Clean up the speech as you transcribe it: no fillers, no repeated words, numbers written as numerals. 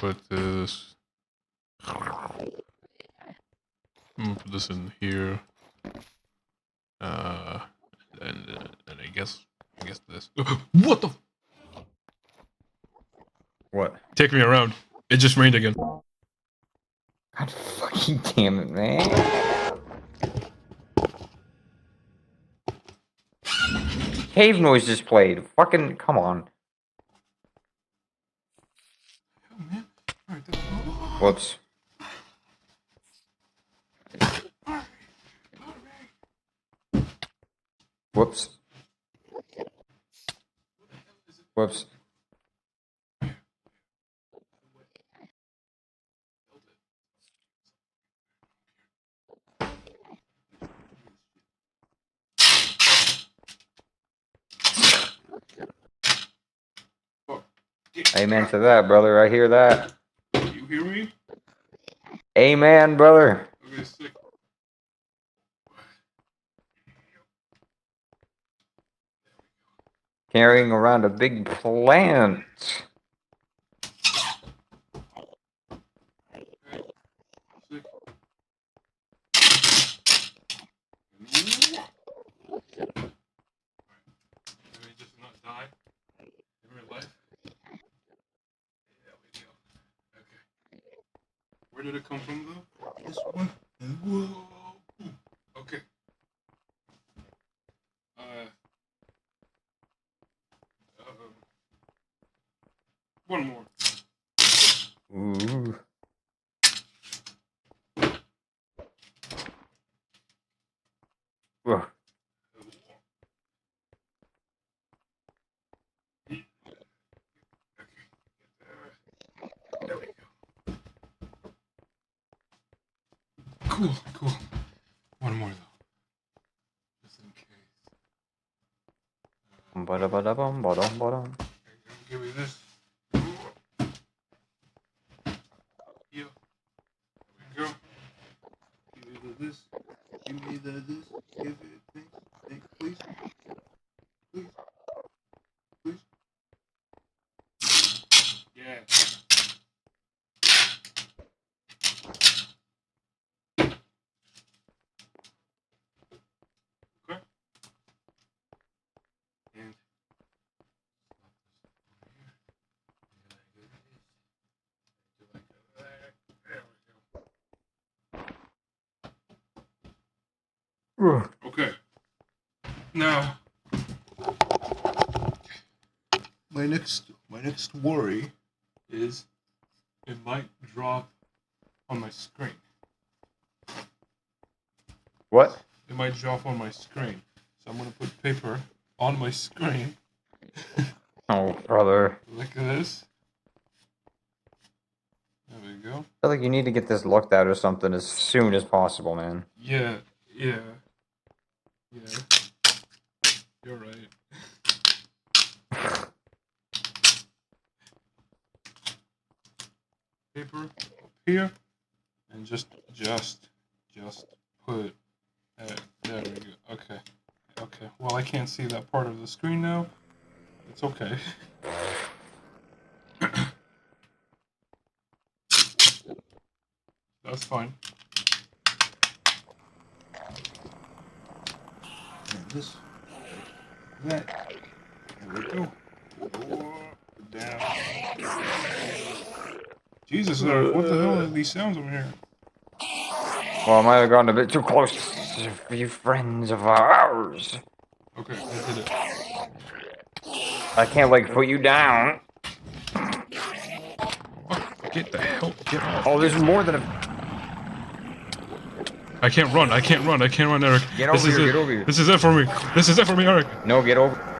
put this. I'm gonna put this in here. And I guess this. What the? What? Take me around. It just rained again. God fucking damn it, man. Cave noise just played. Fucking, come on. Whoops. Whoops. Whoops. Amen to that, brother. I hear that. You hear me? Amen, brother. Okay, sick. Carrying around a big plant. Sick. Let me just not die in real life. There we go. Okay. Where did it come from though? This one. And whoa. Okay. One more. Ooh. Ugh. There we go. Cool, cool. One more though. Just in case. Ba-da-ba-da-bum, ba-dum, ba-dum. Give me this. Here. There we go. Give me this. Give me this. Give it. Thanks, please. Please. Please. Yeah. Okay. And Ugh. okay. Now, my next worry is it might drop on my screen. What? It might drop on my screen. So I'm gonna put paper on my screen. Oh, brother. Look at this. There we go. I feel like you need to get this looked at or something as soon as possible, man. Yeah. You're right. Paper up here, and just put. There we go. Okay. Well, I can't see that part of the screen now. It's okay. That's fine. And this, that. There we go. Down. Jesus, Eric, what the hell are these sounds over here? Well, I might have gotten a bit too close to a few friends of ours. Okay, I did it. I can't, like, put you down. Get the hell, get off. Oh, there's more than a... I can't run, Eric. Get over here, get over here. This is it for me, Eric. No, get over...